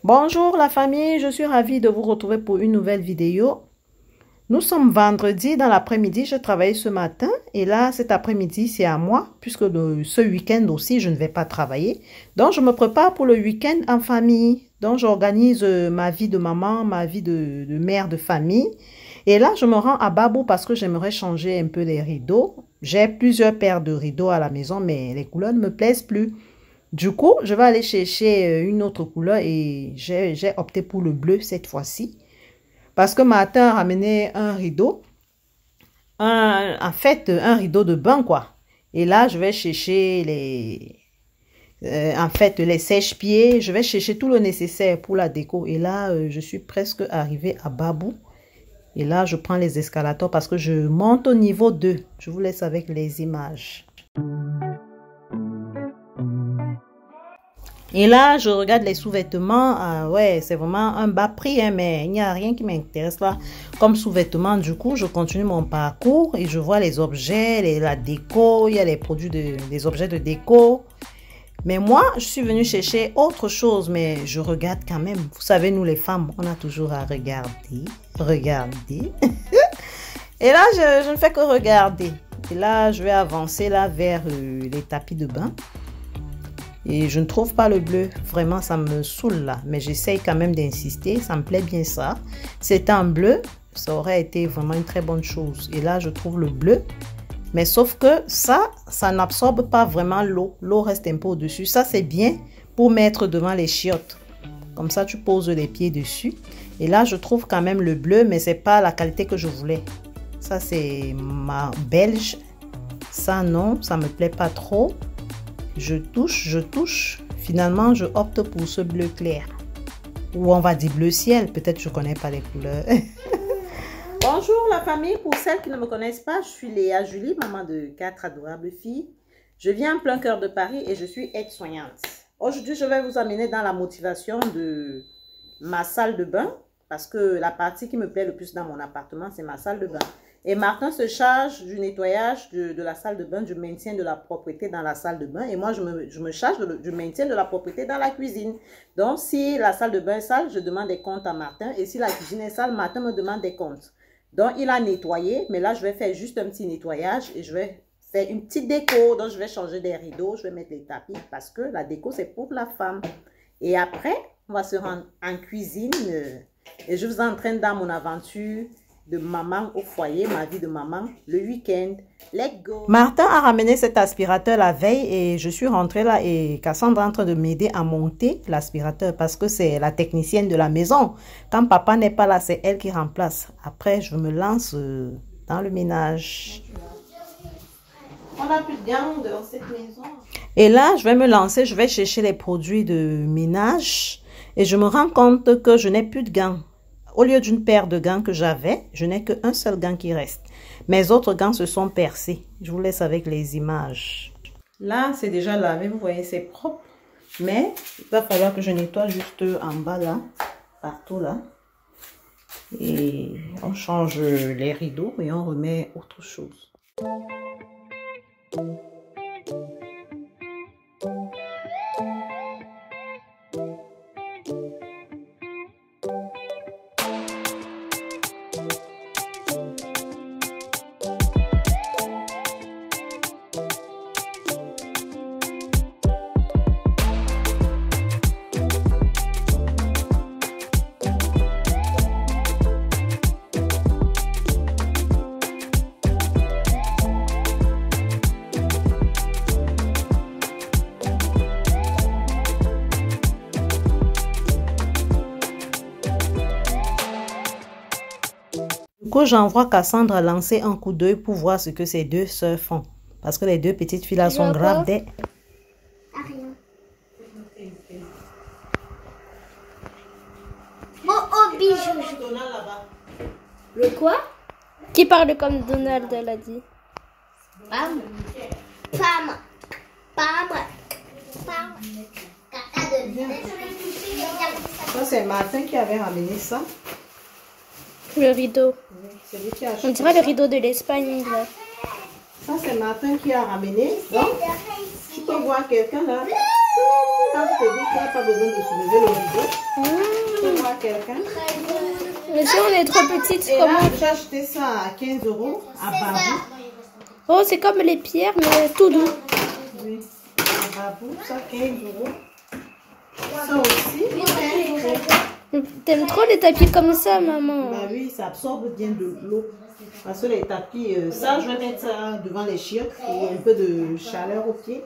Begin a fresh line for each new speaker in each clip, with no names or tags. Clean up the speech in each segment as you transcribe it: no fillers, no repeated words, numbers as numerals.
Bonjour la famille, je suis ravie de vous retrouver pour une nouvelle vidéo. Nous sommes vendredi dans l'après-midi, je travaille ce matin et là cet après-midi c'est à moi puisque ce week-end aussi je ne vais pas travailler. Donc je me prépare pour le week-end en famille. Donc j'organise ma vie de maman, ma vie de mère de famille. Et là je me rends à Babou parce que j'aimerais changer un peu les rideaux. J'ai plusieurs paires de rideaux à la maison mais les couleurs ne me plaisent plus. Du coup, je vais aller chercher une autre couleur et j'ai opté pour le bleu cette fois-ci. Parce que Martin a ramené un rideau, en fait un rideau de bain quoi. Et là, je vais chercher les sèche-pieds, je vais chercher tout le nécessaire pour la déco. Et là, je suis presque arrivée à Babou. Et là, je prends les escalators parce que je monte au niveau 2. Je vous laisse avec les images. Et là, je regarde les sous-vêtements. Ouais, c'est vraiment un bas prix, hein, mais il n'y a rien qui m'intéresse là comme sous-vêtements. Du coup, je continue mon parcours et je vois les objets, la déco. Il y a les produits, les objets de déco. Mais moi, je suis venue chercher autre chose, mais je regarde quand même. Vous savez, nous les femmes, on a toujours à regarder. Regarder. Et là, je ne fais que regarder. Et là, je vais avancer là vers les tapis de bain. Et je ne trouve pas le bleu. Vraiment, ça me saoule là. Mais j'essaye quand même d'insister. Ça me plaît bien ça. C'était en bleu. Ça aurait été vraiment une très bonne chose. Et là, je trouve le bleu. Mais sauf que ça n'absorbe pas vraiment l'eau. L'eau reste un peu au-dessus. Ça, c'est bien pour mettre devant les chiottes. Comme ça, tu poses les pieds dessus. Et là, je trouve quand même le bleu. Mais c'est pas la qualité que je voulais. Ça, c'est ma belge. Ça, non. Ça me plaît pas trop. Je touche. Finalement, je opte pour ce bleu clair. Ou on va dire bleu ciel. Peut-être que je ne connais pas les couleurs. Bonjour la famille. Pour celles qui ne me connaissent pas, je suis Léa Julie, maman de 4 adorables filles. Je viens en plein cœur de Paris et je suis aide-soignante. Aujourd'hui, je vais vous amener dans la motivation de ma salle de bain. Parce que la partie qui me plaît le plus dans mon appartement, c'est ma salle de bain. Et Martin se charge du nettoyage de la salle de bain, du maintien de la propreté dans la salle de bain. Et moi, je me charge du maintien de la propreté dans la cuisine. Donc, si la salle de bain est sale, je demande des comptes à Martin. Et si la cuisine est sale, Martin me demande des comptes. Donc, il a nettoyé. Mais là, je vais faire juste un petit nettoyage et je vais faire une petite déco. Donc, je vais changer des rideaux, je vais mettre les tapis parce que la déco, c'est pour la femme. Et après, on va se rendre en cuisine. Et je vous entraîne dans mon aventure de maman au foyer, ma vie de maman, le week-end. Let's go! Martin a ramené cet aspirateur la veille et je suis rentrée là et Cassandra est en train de m'aider à monter l'aspirateur parce que c'est la technicienne de la maison. Quand papa n'est pas là, c'est elle qui remplace. Après, je me lance dans le ménage. On n'a plus de gang dans cette maison. Et là, je vais me lancer, je vais chercher les produits de ménage et je me rends compte que je n'ai plus de gants. Au lieu d'une paire de gants que j'avais, je n'ai qu'un seul gant qui reste. Mes autres gants se sont percés. Je vous laisse avec les images. Là, c'est déjà lavé. Vous voyez, c'est propre. Mais il va falloir que je nettoie juste en bas là. Partout là. Et on change les rideaux et on remet autre chose. J'envoie Cassandra lancer un coup d'œil pour voir ce que ces deux sœurs font. Parce que les deux petites filles là sont graves des...
Rien. Oh, bijou. Le quoi? Qui parle comme Donald, elle a dit. Pam. Pam. Pam. Pam.
Ça, c'est Martin qui avait ramené ça.
Le rideau.
C'est lui qui a acheté
On dirait
ça.
le rideau de l'Espagne, là.
Ça, c'est Martin qui a ramené. Donc, tu peux voir quelqu'un là. Quand tu te dis qu'il n'y a pas besoin de soulever le rideau, tu peux voir quelqu'un.
Mais si on est trop petite,
Et là,
comment?
j'ai acheté ça à 15 € à Babou.
Oh, c'est comme les pierres, mais tout doux.
Oui, à Babou, ça 15 €. Ça aussi, 15 €.
T'aimes trop les tapis comme ça, maman?
Bah oui, ça absorbe bien de l'eau. Parce que les tapis, ça, je vais mettre ça devant les chiottes pour un peu de chaleur aux pieds.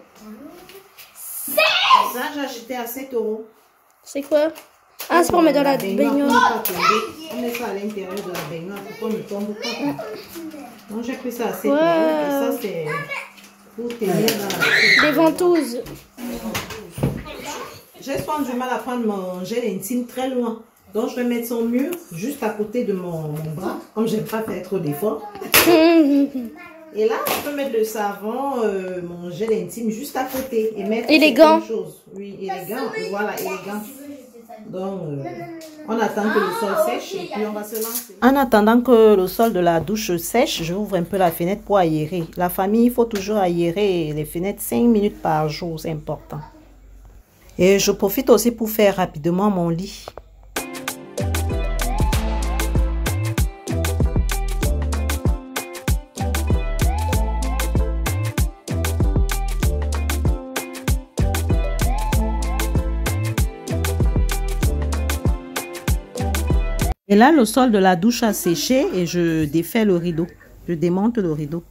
Ça, j'ai acheté à 7 €.
C'est quoi? Ah, c'est pour mettre dans la baignoire.
On met ça à l'intérieur de la baignoire pour qu'on ne tombe pas. Donc, j'ai pris ça à 7 €. Et ça, c'est pour tenir dans la...
Des ventouses.
J'ai souvent du mal à prendre mon gel intime très loin. Donc, je vais mettre son mur juste à côté de mon bras. Comme j'aime pas faire trop d'efforts. Et là, je peux mettre le savon, mon gel intime juste à côté. Et mettre
Et les gants.
chose. Oui, et les gants. Voilà, et les gants. Donc, on attend que le sol sèche et puis on va se lancer. En attendant que le sol de la douche sèche, je ouvre un peu la fenêtre pour aérer. La famille, il faut toujours aérer les fenêtres 5 minutes par jour, c'est important. Et je profite aussi pour faire rapidement mon lit. Et là, le sol de la douche a séché et je défais le rideau. Je démonte le rideau.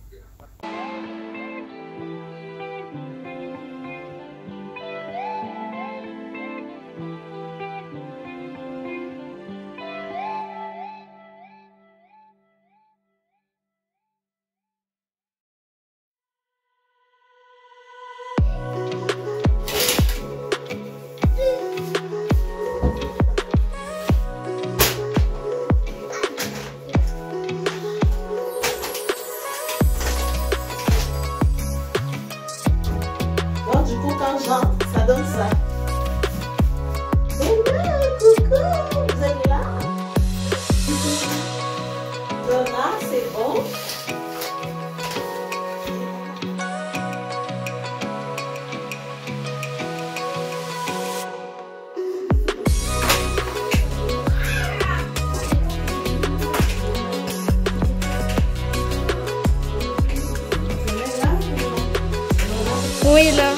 Ça donne ça. Coucou, vous êtes là? Voilà, c'est bon.
Oui, là.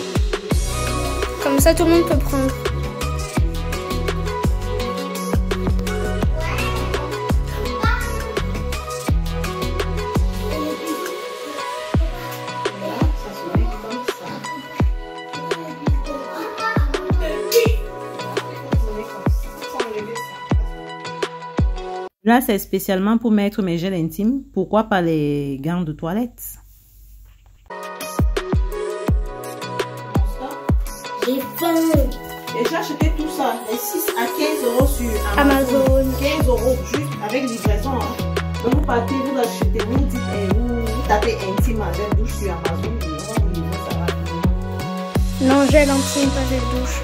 Comme ça, tout le monde peut prendre.
Là, c'est spécialement pour mettre mes gels intimes. Pourquoi pas les gants de toilette?
J'ai faim.
Et j'ai acheté tout ça, les 6 à 15 € sur
Amazon.
15 € juste avec livraison. Hein. Donc vous partez, vous achetez, vous dites, vous tapez intime à gel douche sur Amazon et on va vous livrer ça rapidement.
Non, gel intime, pas gel douche.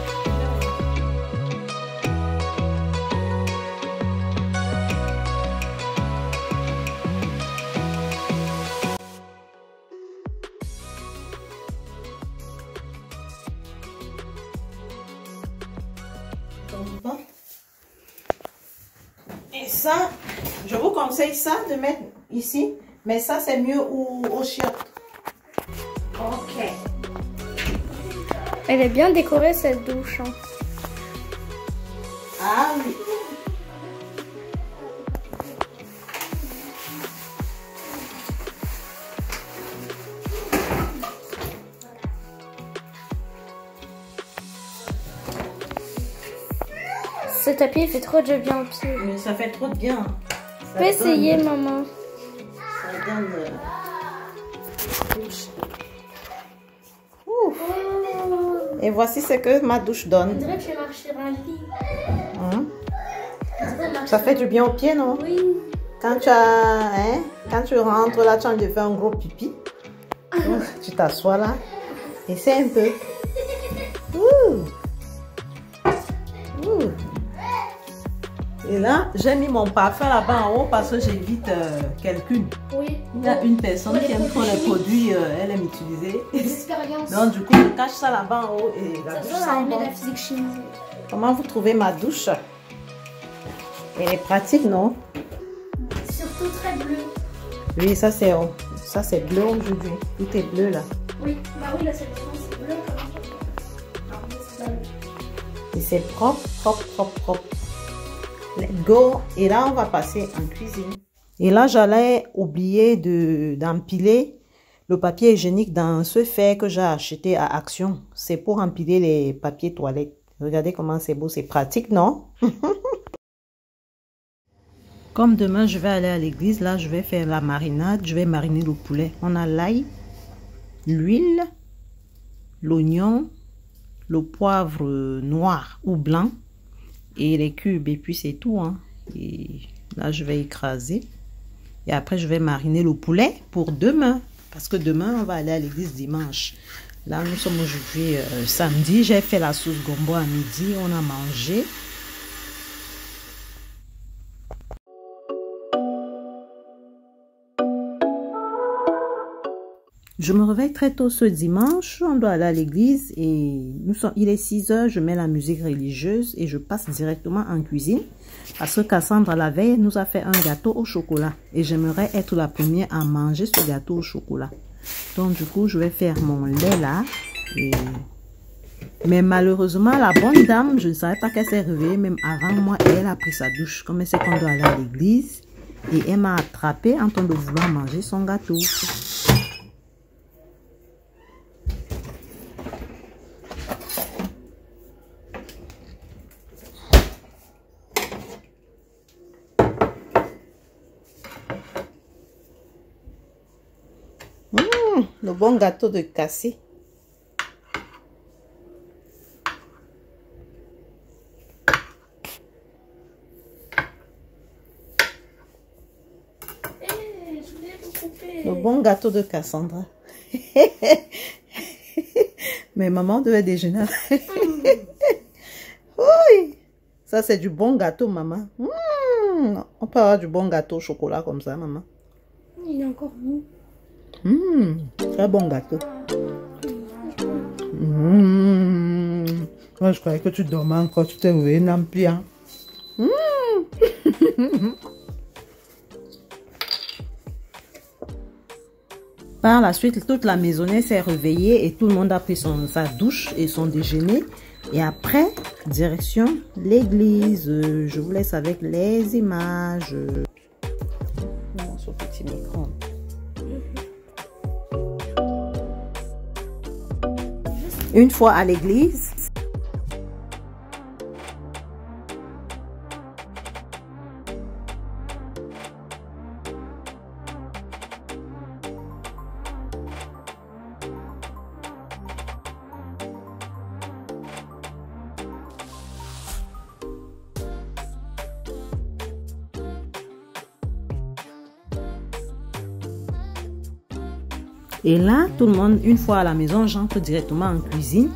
Et ça, je vous conseille ça de mettre ici, mais ça c'est mieux au chiottes. Ok.
Elle est bien décorée cette douche. Hein.
Ah oui.
Ce tapis fait trop de bien au pied.
Mais ça fait trop de bien.
Tu peux essayer, maman.
Ça donne... Et voici ce que ma douche donne.
On dirait que j'ai marché sur un lit.
Ça fait du bien aux pieds, non?
Oui.
Quand tu as, quand tu rentres là, tu as envie de faire un gros pipi. Donc, tu t'assois là. Essaie un peu. Ouh. Ouh. Et là, j'ai mis mon parfum là-bas en haut parce que j'évite quelqu'un.
Oui.
Il y a une personne qui aime trop les produits, elle aime utiliser.
Expérience.
Donc, du coup, je cache ça là-bas en haut et la douche
Ça
s'en
met
va.
la physique chimie.
Comment vous trouvez ma douche? Elle est pratique, non?
Surtout très bleu.
Oui, ça c'est bleu aujourd'hui. Tout est bleu là.
Oui, bah oui, là c'est bleu.
Et c'est propre, propre, propre, propre. Let's go. Et là, on va passer en cuisine. Et là, j'allais oublier d'empiler le papier hygiénique dans ce fer que j'ai acheté à Action. C'est pour empiler les papiers toilettes. Regardez comment c'est beau, c'est pratique, non? Comme demain, je vais aller à l'église, là, je vais faire la marinade. Je vais mariner le poulet. On a l'ail, l'huile, l'oignon, le poivre noir ou blanc et les cubes. Et puis, c'est tout, hein. Et là, je vais écraser. Et après, je vais mariner le poulet pour demain. Parce que demain, on va aller à l'église dimanche. Là, nous sommes aujourd'hui samedi. J'ai fait la sauce gombo à midi. On a mangé. Je me réveille très tôt ce dimanche, on doit aller à l'église et il est 6 h, je mets la musique religieuse et je passe directement en cuisine parce que Cassandra la veille nous a fait un gâteau au chocolat et j'aimerais être la première à manger ce gâteau au chocolat. Donc du coup je vais faire mon lait là. Mais malheureusement la bonne dame, je ne savais pas qu'elle s'est réveillée même avant moi et elle a pris sa douche comme elle sait qu'on doit aller à l'église et elle m'a attrapée en train de vouloir manger son gâteau. Le bon gâteau de Cassie. Le bon gâteau de Cassandra. Mais maman devait déjeuner. Oui. Ça, c'est du bon gâteau, maman. On peut avoir du bon gâteau au chocolat comme ça, maman.
Il est encore bon.
Très bon gâteau. Moi, je croyais que tu dormais encore. Tu t'es réveillé, non plus. Hein? Par la suite, toute la maisonnée s'est réveillée et tout le monde a pris sa douche et son déjeuner. Et après, direction l'église. Je vous laisse avec les images. Ce petit micro. Une fois à l'église, et là, tout le monde, une fois à la maison, j'entre directement en cuisine.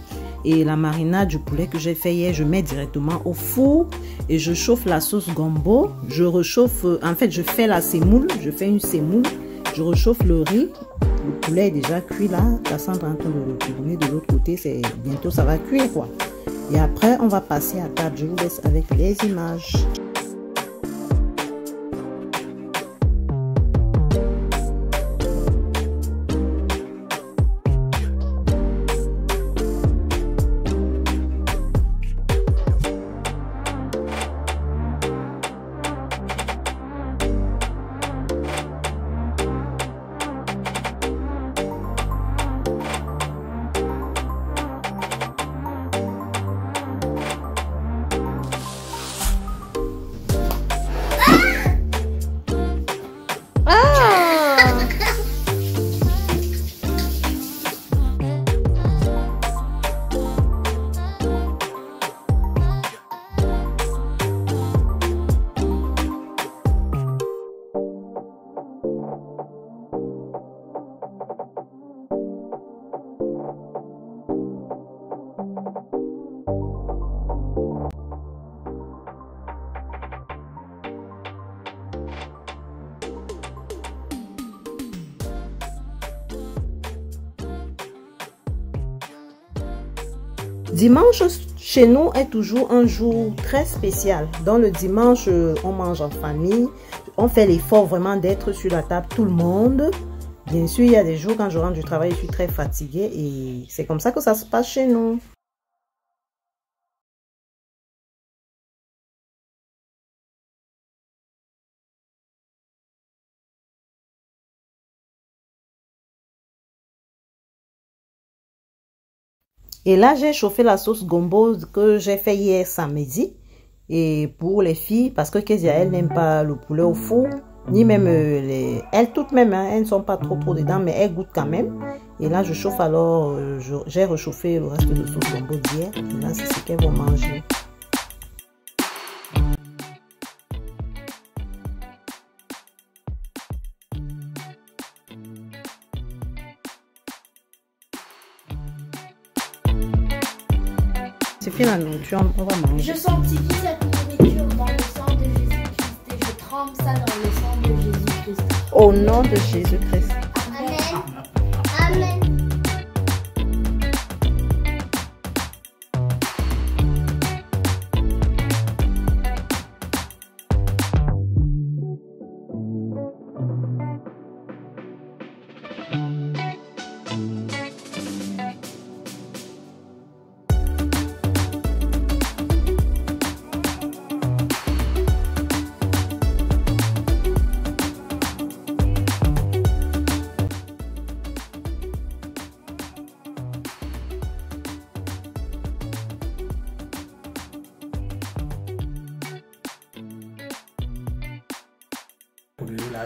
Et la marinade du poulet que j'ai fait hier, je mets directement au four. Et je chauffe la sauce gombo. Je réchauffe, en fait, je fais la semoule. Je fais une semoule. Je réchauffe le riz. Le poulet est déjà cuit là. Cassandra est en train de le tourner de l'autre côté. Bientôt, ça va cuire quoi. Et après, on va passer à table. Je vous laisse avec les images. Dimanche chez nous est toujours un jour très spécial. Dans le dimanche, on mange en famille. On fait l'effort vraiment d'être sur la table tout le monde. Bien sûr, il y a des jours quand je rentre du travail, je suis très fatiguée et c'est comme ça que ça se passe chez nous. Et là, j'ai chauffé la sauce gombo que j'ai fait hier samedi. Et pour les filles, parce que Kezia, elle n'aime pas le poulet au four, ni même elles toutes même, hein, elles ne sont pas trop dedans, mais elles goûtent quand même. Et là, je chauffe alors, j'ai réchauffé le reste de sauce gombo d'hier. Et là, c'est ce qu'elles vont manger. C'est fini la nourriture, on va manger.
Je sanctifie cette nourriture dans le sang de Jésus-Christ et je trempe ça dans le sang de Jésus-Christ.
Au nom de Jésus-Christ.
Amen. Amen.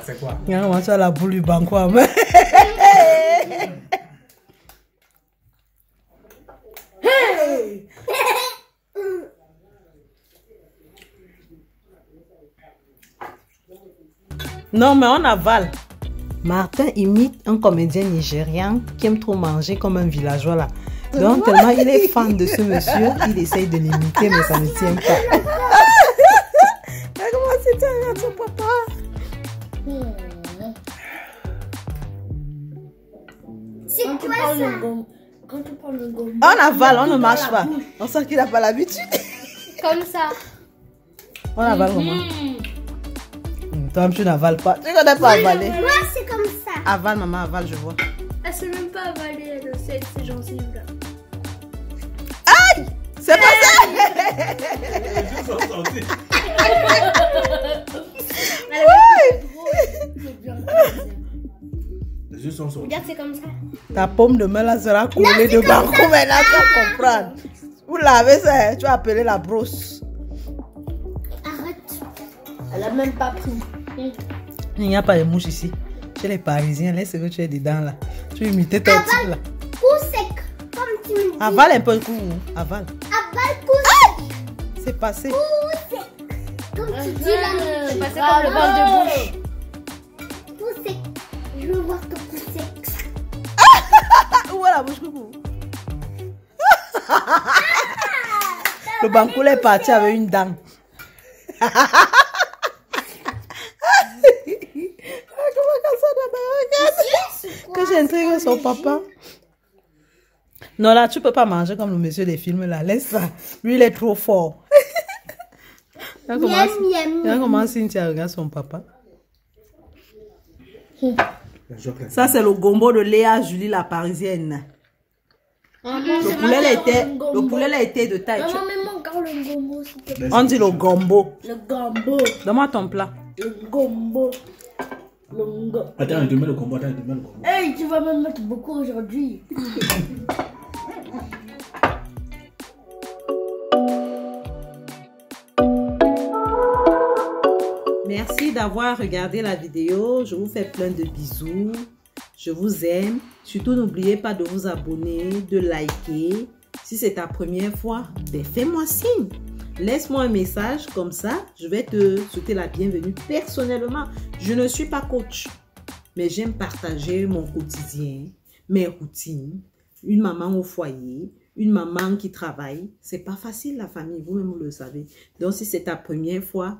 C'est quoi?
Il y a commencé à la boule du banco. Non, mais on avale. Martin imite un comédien nigérian qui aime trop manger comme un villageois là. Donc, tellement il est fan de ce monsieur, il essaye de l'imiter, mais ça ne tient pas. Comment c'était avec son papa?
C'est quoi ça?
Quand tu prends le gombo,
On avale, on ne marche pas. On sent qu'il n'a pas l'habitude.
comme ça.
On avale comment? Toi, tu n'avales pas. Tu ne connais pas avaler.
Moi, c'est comme ça.
Avale, maman, avale, je vois.
Elle sait même pas avaler, elle sait ses gencives là.
Aïe! C'est pas ça!
Les yeux sont sortis. Les yeux sont sortis.
Regarde, c'est comme ça.
Ta paume de main là sera collée de banco maintenant, tu vas comprendre. Vous lavez ça, tu vas appeler la brosse.
Arrête.
Elle a même pas pris.
Il n'y a pas de mouches ici. Chez les Parisiens, laisse ce que tu es dedans là. Tu imites ton type là.
Coup sec. Comme tu me dis.
Avale un peu le coup. Avale.
Avale coup sec.
C'est passé.
Coup sec. Comme tu dis là.
C'est passé comme le bol de bouche.
Coup sec. Je veux voir ton coup sec.
Où est la bouche coucou? Le banco est parti avec une dent. Que j'intrigue son papa. Non, là, tu peux pas manger comme le monsieur des films, là. Laisse ça. Lui, il est trop fort. Regarde comment Cynthia regarde son papa. Ça, c'est le gombo de Léa Julie, la parisienne. Le poulet, là, était de taille.
Maman, mets-moi encore le gombo, s'il te plaît.
On dit le gombo.
Le gombo.
Donne-moi ton plat.
Le gombo. Le gombo.
Attends, je te mets le combo. Attends, je te mets le combo.
Hey, tu vas me mettre beaucoup aujourd'hui.
Merci d'avoir regardé la vidéo. Je vous fais plein de bisous. Je vous aime. Surtout, n'oubliez pas de vous abonner, de liker. Si c'est ta première fois, ben fais-moi signe. Laisse-moi un message comme ça. Je vais te souhaiter la bienvenue personnellement. Je ne suis pas coach, mais j'aime partager mon quotidien, mes routines. Une maman au foyer, une maman qui travaille. C'est pas facile la famille, vous-même vous le savez. Donc, si c'est ta première fois,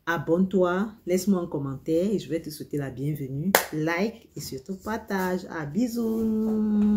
abonne-toi, laisse-moi un commentaire et je vais te souhaiter la bienvenue. Like et surtout partage. À bisous.